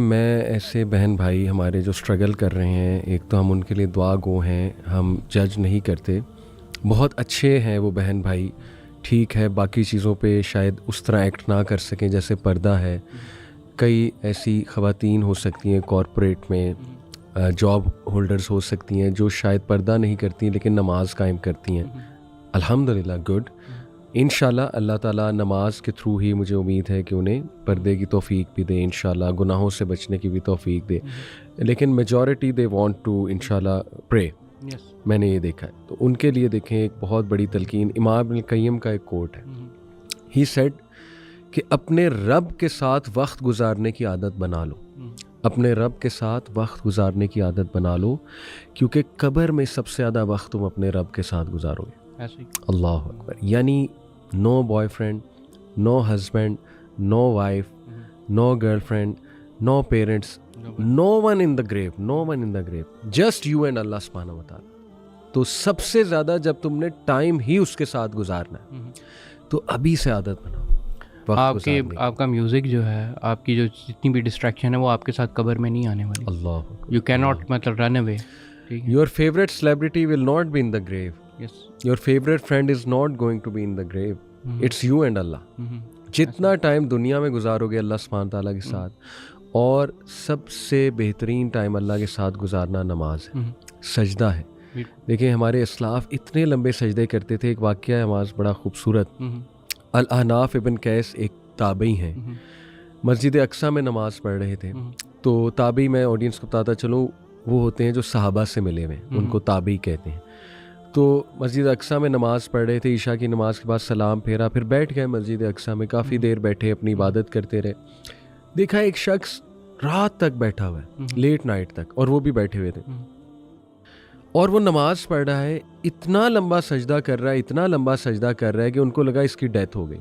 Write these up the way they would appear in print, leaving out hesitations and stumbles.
میں ایسے بہن بھائی ہمارے جو اسٹرگل کر رہے ہیں، ایک تو ہم ان کے لیے دعا گو ہیں، ہم جج نہیں کرتے. بہت اچھے ہیں وہ بہن بھائی، ٹھیک ہے باقی چیزوں پہ شاید اس طرح ایکٹ نہ کر سکیں جیسے پردہ ہے. کئی ایسی خواتین ہو سکتی ہیں کارپوریٹ میں، جاب ہولڈرز ہو سکتی ہیں جو شاید پردہ نہیں کرتی لیکن نماز قائم کرتی ہیں. الحمدللہ گڈ. انشاءاللہ اللہ تعالیٰ نماز کے تھرو ہی مجھے امید ہے کہ انہیں پردے کی توفیق بھی دے، انشاءاللہ گناہوں سے بچنے کی بھی توفیق دے. لیکن میجورٹی دے وانٹ ٹو انشاءاللہ پرے. میں نے یہ دیکھا ہے. تو ان کے لیے دیکھیں ایک بہت بڑی تلقین امام ابن القیم کا ایک کوٹ ہے. ہی سیڈ کہ اپنے رب کے ساتھ وقت گزارنے کی عادت بنا لو. اپنے رب کے ساتھ وقت گزارنے کی عادت بنا لو، کیونکہ قبر میں سب سے زیادہ وقت تم اپنے رب کے ساتھ گزارو گے. اللہ اکبر. یعنی no boyfriend, no husband, no wife, no girlfriend, no parents, no one in the grave, no one in the grave, just you and Allah سبحانہ و تعالیٰ. تو سب سے زیادہ جب تم نے ٹائم ہی اس کے ساتھ گزارنا ہے تو ابھی سے عادت بناؤ. آپ کا میوزک جو ہے، آپ کی جو جتنی بھی ڈسٹریکشن ہے وہ آپ کے ساتھ قبر میں نہیں آنے والی. اللہ یو کی ناٹ مطلب run away. Your favourite celebrity will not be in the grave. Your favourite friend is not going to be in the grave. It's you and Allah. جتنا ٹائم دنیا میں گزارو گے اللہ سبحانہ تعالیٰ کے ساتھ، اور سب سے بہترین ٹائم اللہ کے ساتھ گزارنا نماز ہے، سجدہ ہے. دیکھیں ہمارے اسلاف اتنے لمبے سجدے کرتے تھے. ایک واقعہ ہے نماز بڑا خوبصورت. الاحناف ابن قیس ایک تابعی ہیں، مسجد اقصیٰ میں نماز پڑھ رہے تھے. تو تابعی میں آڈینس کو بتاتا چلوں وہ ہوتے ہیں جو صحابہ سے ملے ہوئے، ان کو تابعی کہتے ہیں. تو مسجد اقصیٰ میں نماز پڑھ رہے تھے، عشاء کی نماز کے بعد سلام پھیرا، پھر بیٹھ گئے مسجد اقصیٰ میں. کافی دیر بیٹھے اپنی عبادت کرتے رہے. دیکھا ایک شخص رات تک بیٹھا ہوا ہے، لیٹ نائٹ تک، اور وہ بھی بیٹھے ہوئے تھے، اور وہ نماز پڑھ رہا ہے. اتنا لمبا سجدہ کر رہا ہے، اتنا لمبا سجدہ کر رہا ہے کہ ان کو لگا اس کی ڈیتھ ہو گئی.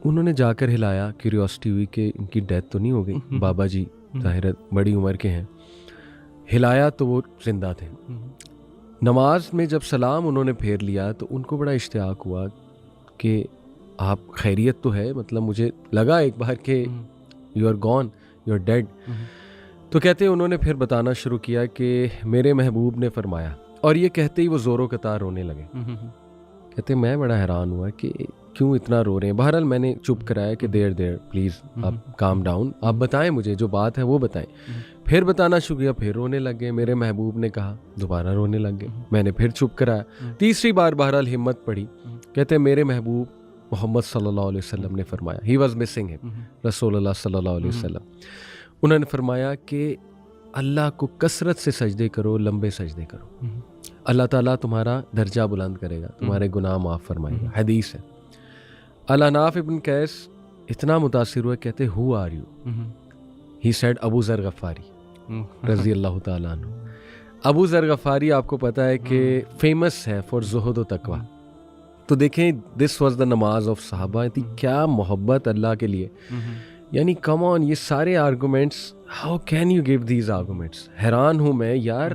انہوں نے جا کر ہلایا، کیوریوسٹی ہوئی کہ ان کی ڈیتھ تو نہیں ہو گئی. بابا جی ظاہر بڑی عمر کے ہیں. ہلایا تو وہ زندہ تھے. نماز میں جب سلام انہوں نے پھیر لیا تو ان کو بڑا اشتیاق ہوا کہ آپ خیریت تو ہے، مطلب مجھے لگا ایک بار کہ you are gone, you are dead. تو کہتے انہوں نے پھر بتانا شروع کیا کہ میرے محبوب نے فرمایا، اور یہ کہتے ہی وہ زور و قطار رونے لگے. کہتے میں بڑا حیران ہوا کہ کیوں اتنا رو رہے ہیں. بہرحال میں نے چپ کرایا کہ دیر پلیز آپ کام ڈاؤن، آپ بتائیں مجھے جو بات ہے وہ بتائیں. پھر بتانا شروع کیا، پھر رونے لگ گئے. میرے محبوب نے کہا، دوبارہ رونے لگ گئے. میں نے پھر چپ کرایا. تیسری بار بہرحال ہمت پڑی. کہتے میرے محبوب محمد صلی اللہ علیہ وسلم نے فرمایا، ہی واز مسنگ ہم، رسول اللہ صلی اللہ علیہ وسلم. انہوں نے فرمایا کہ اللہ کو کثرت سے سجدے کرو، لمبے سجدے کرو، اللہ تعالیٰ تمہارا درجہ بلند کرے گا، تمہارے گناہ معاف فرمائے گا. حدیث ہے. الاحناف ابن قیس اتنا متاثر ہوئے، کہتے ہو are you? He said Abu Zar Ghifari رضی اللہ تعالیٰ عنہ. ابو ذر غفاری آپ کو پتہ ہے کہ فیمس ہے فار زہد و تقوی. تو دیکھیں دس واز دا نماز آف صحابہ. کیا محبت اللہ کے لیے. یعنی کم آن، یہ سارے arguments, how can you give these arguments. حیران ہوں میں یار،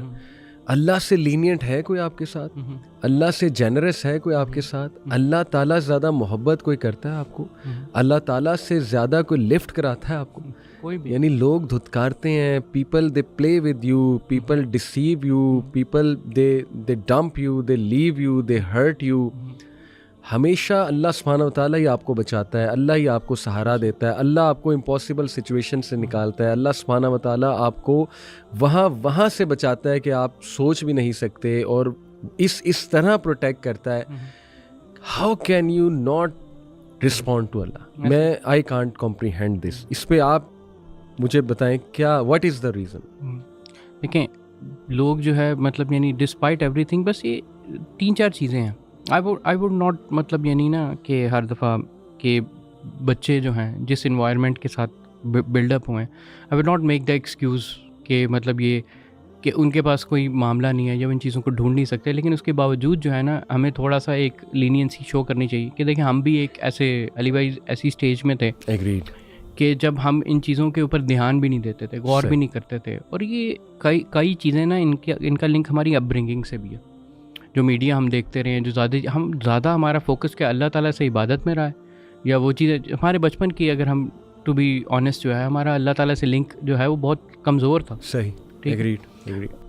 اللہ سے لینینٹ ہے کوئی آپ کے ساتھ؟ اللہ سے جنرس ہے کوئی آپ کے ساتھ؟ اللہ تعالیٰ زیادہ محبت کوئی کرتا ہے آپ کو؟ اللہ تعالیٰ سے زیادہ کوئی لفٹ کراتا ہے آپ کو؟ یعنی لوگ دھتکارتے ہیں. People they play with you, people deceive you, people they dump you, they leave you, they hurt you. ہمیشہ اللہ سبحانہ و تعالیٰ ہی آپ کو بچاتا ہے، اللہ ہی آپ کو سہارا دیتا ہے، اللہ آپ کو امپاسبل سچویشن سے نکالتا ہے. اللہ سبحانہ و تعالیٰ آپ کو وہاں سے بچاتا ہے کہ آپ سوچ بھی نہیں سکتے، اور اس طرح پروٹیکٹ کرتا ہے. How can you not respond to Allah? میں آئی کانٹ کمپریہینڈ دس. اس پہ آپ مجھے بتائیں کیا واٹ از دا ریزن؟ دیکھیں لوگ جو ہے مطلب یعنی ڈسپائٹ ایوری تھنگ، بس یہ 3-4 چیزیں ہیں. آئی ووڈ ناٹ مطلب یعنی نا کہ ہر دفعہ کہ بچے جو ہیں جس انوائرمنٹ کے ساتھ بلڈ اپ ہوئے ہیں، I would not make the excuse کہ مطلب یہ کہ ان کے پاس کوئی معاملہ نہیں ہے یا ان چیزوں کو ڈھونڈ نہیں سکتے. لیکن اس کے باوجود جو ہے نا ہمیں تھوڑا سا ایک لینینسی شو کرنی چاہیے کہ دیکھیں ہم بھی ایک ایسے علی بھائی ایسی اسٹیج میں تھے کہ جب ہم ان چیزوں کے اوپر دھیان بھی نہیں دیتے تھے، غور بھی نہیں کرتے تھے. اور یہ کئی چیزیں نا ان کا لنک ہماری اپ برنگنگ سے بھی ہے. جو میڈیا ہم دیکھتے رہے ہیں، جو زیادہ ہمارا فوکس کیا اللہ تعالیٰ سے عبادت میں رہا ہے، یا وہ چیزیں ہمارے بچپن کی اگر ہم ٹو بی آنیسٹ جو ہے ہمارا اللہ تعالیٰ سے لنک جو ہے وہ بہت کمزور تھا. صحیح, ایگریڈ.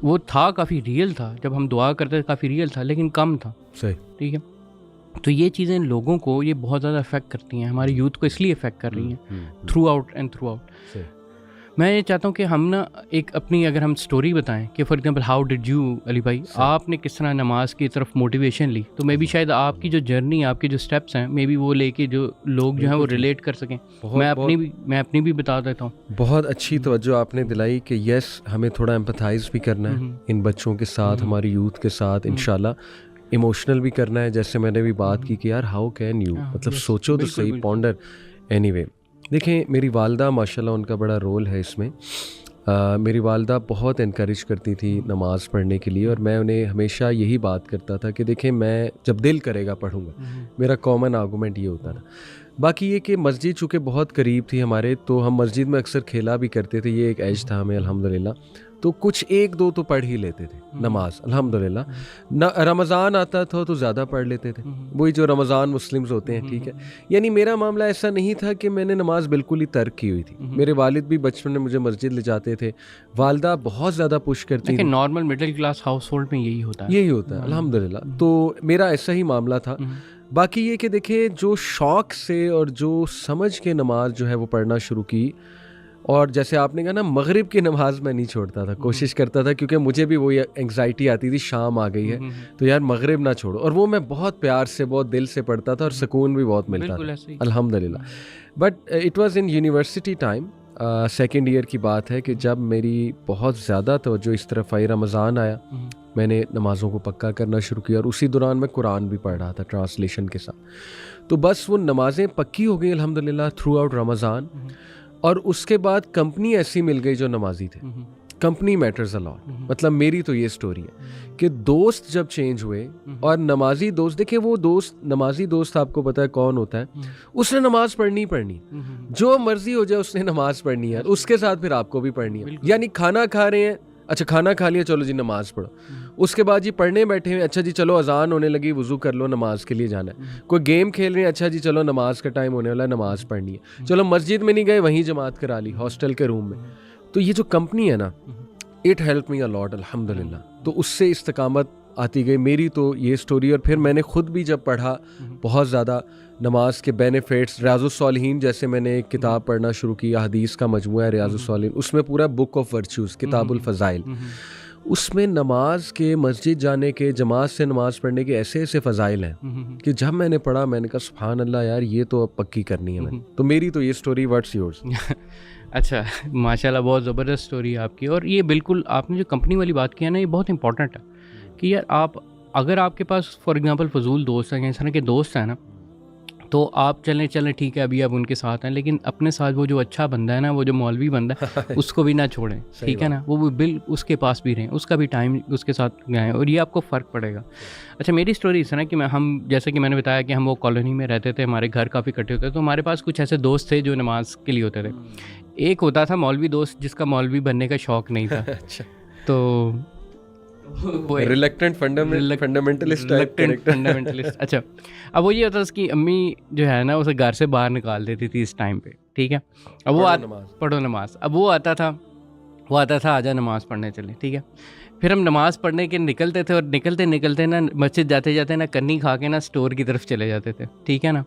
وہ تھا کافی ریئل تھا, جب ہم دعا کرتے تھے کافی ریئل تھا, لیکن کم تھا. صحیح. ٹھیک ہے, تو یہ چیزیں لوگوں کو یہ بہت زیادہ افیکٹ کرتی ہیں, ہماری یوتھ کو اس لیے افیکٹ کر رہی ہیں through out and through out. میں یہ چاہتا ہوں کہ ہم نا ایک اپنی اگر ہم سٹوری بتائیں کہ for example how did you Ali بھائی, آپ نے کس طرح نماز کی طرف موٹیویشن لی, تو مے بی شاید آپ کی جو جرنی, آپ کے جو اسٹیپس ہیں, مے بی وہ لے کے جو لوگ جو ہیں وہ ریلیٹ کر سکیں. میں اپنی بھی بتا دیتا ہوں. بہت اچھی توجہ آپ نے دلائی کہ یس ہمیں تھوڑا ایمپتھائز بھی کرنا ہے ان بچوں کے ساتھ, ہماری یوتھ کے ساتھ, انشاءاللہ ایموشنل بھی کرنا ہے, جیسے میں نے بھی بات کی کہ یار ہاؤ کین یو, مطلب سوچو تو صحیح, پونڈر. اینی وے دیکھیں, میری والدہ ماشاءاللہ ان کا بڑا رول ہے اس میں. میری والدہ بہت انکریج کرتی تھی نماز پڑھنے کے لیے, اور میں انہیں ہمیشہ یہی بات کرتا تھا کہ دیکھیں میں جب دل کرے گا پڑھوں گا, میرا کامن آرگومنٹ یہ ہوتا تھا. باقی یہ کہ مسجد چونکہ بہت قریب تھی ہمارے, تو ہم مسجد میں اکثر کھیلا بھی کرتے تھے, یہ ایک ایج تھا ہمیں الحمدللہ. تو کچھ ایک دو تو پڑھ ہی لیتے تھے نماز الحمدللہ. رمضان آتا تھا تو زیادہ پڑھ لیتے تھے, وہی جو رمضان مسلمز ہوتے ہیں. ٹھیک ہے, یعنی میرا معاملہ ایسا نہیں تھا کہ میں نے نماز بالکل ہی ترک کی ہوئی تھی. میرے والد بھی بچپن میں مجھے مسجد لے جاتے تھے, والدہ بہت زیادہ پش کرتی تھی. Normal middle class house hold میں یہی ہوتا ہے الحمدللہ. تو میرا ایسا ہی معاملہ تھا. باقی یہ کہ دیکھیں جو شوق سے اور جو سمجھ کے نماز جو ہے وہ پڑھنا شروع کی, اور جیسے آپ نے کہا نا مغرب کی نماز میں نہیں چھوڑتا تھا, کوشش کرتا تھا, کیونکہ مجھے بھی وہ انگزائٹی آتی تھی شام آ گئی ہے تو یار مغرب نہ چھوڑو, اور وہ میں بہت پیار سے بہت دل سے پڑھتا تھا, اور سکون بھی بہت ملتا تھا الحمدللہ. But it was in university time, second year کی بات ہے کہ جب میری بہت زیادہ توجہ اس طرف آئی, رمضان آیا, میں نے نمازوں کو پکا کرنا شروع کیا, اور اسی دوران میں قرآن بھی پڑھ رہا تھا ٹرانسلیشن کے ساتھ. تو بس وہ نمازیں پکی ہو گئیں الحمدللہ تھرو آؤٹ رمضان. اور اس کے بعد کمپنی ایسی مل گئی جو نمازی تھے. کمپنی میٹرز اے لاٹ. مطلب میری تو یہ سٹوری ہے کہ دوست جب چینج ہوئے, اور نمازی دوست, دیکھیں وہ دوست نمازی دوست آپ کو پتہ ہے کون ہوتا ہے, اس نے نماز پڑھنی جو مرضی ہو جائے اس نے نماز پڑھنی ہے, اس کے ساتھ پھر آپ کو بھی پڑھنی ہے. یعنی کھانا کھا رہے ہیں, اچھا کھانا کھا لیا, چلو جی نماز پڑھو. اس کے بعد جی پڑھنے بیٹھے ہیں, اچھا جی چلو اذان ہونے لگی, وضو کر لو, نماز کے لیے جانا ہے. کوئی گیم کھیل رہے ہیں, اچھا جی چلو نماز کا ٹائم ہونے والا ہے, نماز پڑھنی ہے. چلو مسجد میں نہیں گئے, وہیں جماعت کرا لی ہاسٹل کے روم میں. تو یہ جو کمپنی ہے نا, اٹ ہیلپ می اے لاٹ الحمدللہ. تو اس سے استقامت آتی گئی میری. تو یہ سٹوری, اور پھر میں نے خود بھی جب پڑھا بہت زیادہ نماز کے بینیفٹس, ریاض الصالحین جیسے میں نے ایک کتاب پڑھنا شروع کی, حدیث کا مجموعہ ہے ریاض الصالحین, اس میں پورا بک آف ورچوز, کتاب الفضائل, اس میں نماز کے, مسجد جانے کے, جماعت سے نماز پڑھنے کے ایسے ایسے فضائل ہیں کہ جب میں نے پڑھا میں نے کہا سبحان اللہ یار یہ تو اب پکی کرنی ہے میں نے. تو میری تو یہ سٹوری, واٹس یورز؟ اچھا ماشاءاللہ, بہت زبردست سٹوری ہے آپ کی. اور یہ بالکل آپ نے جو کمپنی والی بات کی ہے نا, یہ بہت امپورٹنٹ ہے کہ یار آپ اگر آپ کے پاس فار ایگزامپل فضول دوست ہیں, اس طرح کے دوست ہیں نا, تو آپ چلیں ٹھیک ہے ابھی آپ ان کے ساتھ ہیں, لیکن اپنے ساتھ وہ جو اچھا بندہ ہے نا, وہ جو مولوی بندہ ہے, اس کو بھی نہ چھوڑیں. ٹھیک ہے نا, وہ بل اس کے پاس بھی رہیں, اس کا بھی ٹائم اس کے ساتھ گئیں, اور یہ آپ کو فرق پڑے گا. اچھا میری سٹوری اس طرح کہ ہم جیسے کہ میں نے بتایا کہ ہم وہ کالونی میں رہتے تھے, ہمارے گھر کافی کٹھے ہوتے تھے, تو ہمارے پاس کچھ ایسے دوست تھے جو نماز کے لیے ہوتے تھے. ایک ہوتا تھا مولوی دوست جس کا مولوی بننے کا شوق نہیں تھا. تو ریلیکٹنٹ فنڈامنٹلسٹ. اچھا اب وہ یہ ہوتا ہے اس کی امی جو ہے نا اسے گھر سے باہر نکال دیتی تھی اس ٹائم پہ. ٹھیک ہے, اب وہ پڑھو نماز. اب وہ آتا تھا آجا نماز پڑھنے چلے. ٹھیک ہے, پھر ہم نماز پڑھنے کے نکلتے تھے, اور نکلتے نا مسجد جاتے نا کنی کھا کے نا اسٹور کی طرف چلے جاتے تھے. ٹھیک ہے نا,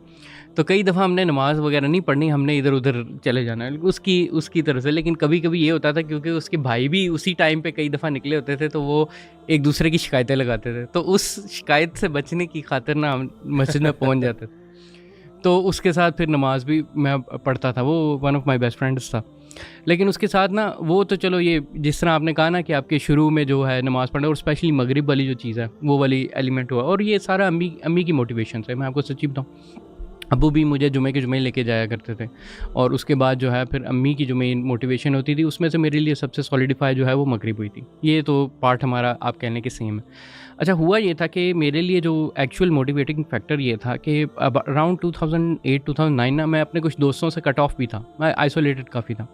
تو کئی دفعہ ہم نے نماز وغیرہ نہیں پڑھنی, ہم نے ادھر ادھر چلے جانا اس کی طرف سے. لیکن کبھی کبھی یہ ہوتا تھا کیونکہ اس کے بھائی بھی اسی ٹائم پہ کئی دفعہ نکلے ہوتے تھے, تو وہ ایک دوسرے کی شکایتیں لگاتے تھے, تو اس شکایت سے بچنے کی خاطر نا ہم مسجد میں پہنچ جاتے تھے. تو اس کے ساتھ پھر نماز بھی میں پڑھتا تھا, وہ one of my best friends تھا. لیکن اس کے ساتھ نا وہ تو چلو یہ جس طرح آپ نے کہا نا کہ آپ کے شروع میں جو ہے نماز پڑھنا, اور اسپیشلی مغرب والی جو چیز ہے وہ والی ایلیمنٹ ہوا, اور یہ سارا امی کی موٹیویشن سے. میں آپ کو سچی بتاؤں, ابو بھی مجھے جمعے لے کے جایا کرتے تھے, اور اس کے بعد جو ہے پھر امی کی جو مین موٹیویشن ہوتی تھی, اس میں سے میرے لیے سب سے سولیڈیفائی جو ہے وہ مغرب ہوئی تھی. یہ تو پارٹ ہمارا آپ کہنے کے سیم ہے. اچھا ہوا یہ تھا کہ میرے لیے جو ایکچوئل موٹیویٹنگ فیکٹر یہ تھا کہ اراؤنڈ 2008-2009 نا میں اپنے کچھ دوستوں سے کٹ آف بھی تھا, میں آئسولیٹڈ کافی تھا.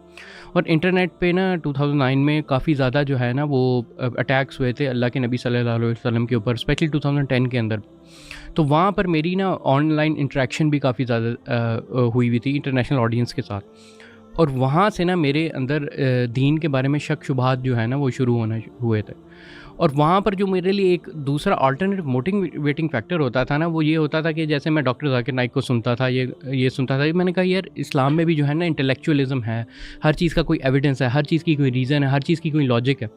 اور انٹرنیٹ پہ نا 2009 میں کافی زیادہ جو ہے نا وہ اٹیکس ہوئے تھے اللہ کے نبی صلی اللہ علیہ وسلم کے اوپر, اسپیشلی 2010 کے اندر. تو وہاں پر میری نا آن لائن انٹریکشن بھی کافی زیادہ ہوئی تھی انٹرنیشنل آڈینس کے ساتھ. اور وہاں سے نا میرے اندر دین کے بارے میں شک شبہات جو ہے نا وہ شروع ہونا ہوئے تھے. اور وہاں پر جو میرے لیے ایک دوسرا آلٹرنیٹو موٹیویٹنگ فیکٹر ہوتا تھا نا وہ یہ ہوتا تھا کہ جیسے میں ڈاکٹر ذاکر نائک کو سنتا تھا, یہ سنتا تھا, میں نے کہا یار اسلام میں بھی جو ہے نا انٹلیکچوئلزم ہے, ہر چیز کا کوئی ایویڈنس ہے, ہر چیز کی کوئی ریزن ہے, ہر چیز کی کوئی لاجک ہے.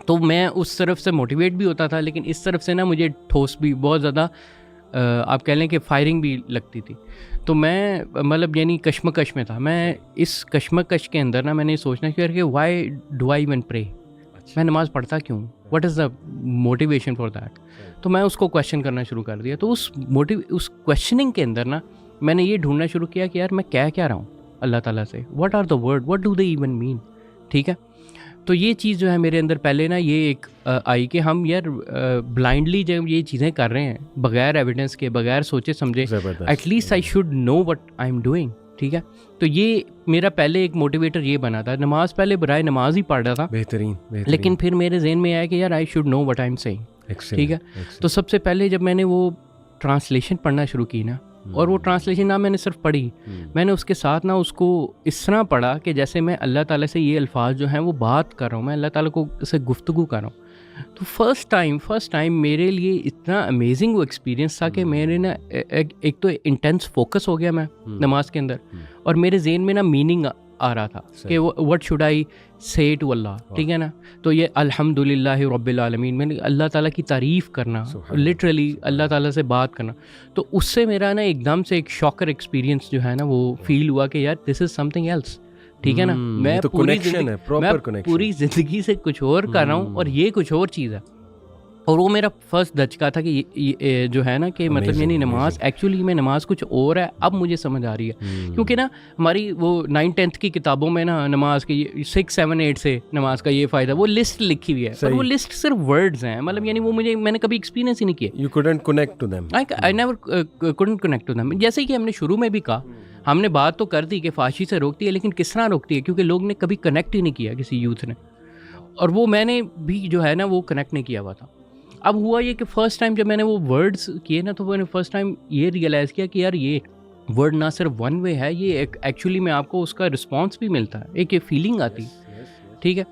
تو میں اس طرف سے موٹیویٹ بھی ہوتا تھا, لیکن اس طرف سے نا مجھے ٹھوس بھی بہت زیادہ آپ کہہ لیں کہ فائرنگ بھی لگتی تھی. تو میں مطلب یعنی کشمکش میں تھا. میں اس کشمکش کے اندر نا میں نے سوچنا شروع کیا کہ وائی ڈو آئی ایون پرے, میں نماز پڑھتا کیوں, what is the motivation for that. تو میں اس کو کویشچن کرنا شروع کر دیا. تو اس کویشچننگ کے اندر نا میں نے یہ ڈھونڈنا شروع کیا کہ یار میں کیا رہا ہوں اللہ تعالیٰ سے, what are the word, what do they even mean. ٹھیک ہے, تو یہ چیز جو ہے میرے اندر پہلے نا یہ ایک آئی کہ ہم یار بلائنڈلی جب یہ چیزیں کر رہے ہیں بغیر ایویڈنس کے, بغیر سوچے سمجھے, at least I should know what I am doing. ٹھیک ہے, تو یہ میرا پہلے ایک موٹیویٹر یہ بنا تھا. نماز پہلے برائے نماز ہی پڑھ رہا تھا, بہترین, لیکن پھر میرے ذہن میں آیا کہ یار I should know what I am seeing. ٹھیک ہے, تو سب سے پہلے جب میں نے وہ ٹرانسلیشن پڑھنا شروع کی نا, اور وہ ٹرانسلیشن نہ میں نے صرف پڑھی, میں نے اس کے ساتھ نا اس کو اس طرح پڑھا کہ جیسے میں اللہ تعالیٰ سے یہ الفاظ جو ہیں وہ بات کر رہا ہوں, میں اللہ تعالیٰ کو سے گفتگو کر رہا ہوں. تو فرسٹ ٹائم میرے لیے اتنا امیزنگ وہ ایکسپیرینس تھا کہ میرے نا ایک تو انٹینس فوکس ہو گیا میں نماز کے اندر, اور میرے ذہن میں نا میننگ آ رہا تھا کہ وٹ شوڈ آئی سے ٹو اللہ. ٹھیک ہے نا, تو یہ الحمد للہ رب العالمین, میں نے اللہ تعالیٰ کی تعریف کرنا, لٹرلی اللہ تعالیٰ سے بات کرنا. تو اس سے میرا نا ایک دم سے ایک شاکر ایکسپیرینس جو ہے نا وہ فیل ہوا کہ یار دس از سم تھنگ ایلس. ٹھیک ہے نا, میں پوری زندگی سے کچھ اور کر رہا ہوں اور یہ کچھ اور چیز ہے. اور وہ میرا فرسٹ دھچکا تھا کہ جو ہے نا کہ مطلب یعنی نماز ایکچولی میں نماز کچھ اور ہے, اب مجھے سمجھ آ رہی ہے. کیونکہ نا ہماری وہ 9th-10th کی کتابوں میں نا نماز کے 6, 7, 8 سے نماز کا یہ فائدہ, وہ لسٹ لکھی ہوئی ہے, پر وہ لسٹ صرف ورڈز ہیں. مطلب یعنی وہ میں نے کبھی ایکسپیرینس ہی نہیں کیا. You couldn't connect to them. I never couldn't connect to them. جیسے کہ ہم نے شروع میں بھی کہا, ہم نے بات تو کر دی کہ فحاشی سے روکتی ہے, لیکن کس طرح روکتی ہے, کیونکہ لوگ نے کبھی کنیکٹ ہی نہیں کیا کسی یوتھ نے, اور وہ میں نے بھی جو ہے نا وہ کنیکٹ نہیں کیا ہوا تھا. اب ہوا یہ کہ فرسٹ ٹائم جب میں نے وہ ورڈز کیے نا, تو میں نے فرسٹ ٹائم یہ ریئلائز کیا کہ یار یہ ورڈ نہ صرف ون وے ہے, یہ ایکچولی میں آپ کو اس کا رسپانس بھی ملتا ہے, ایک فیلنگ آتی. ٹھیک ہے,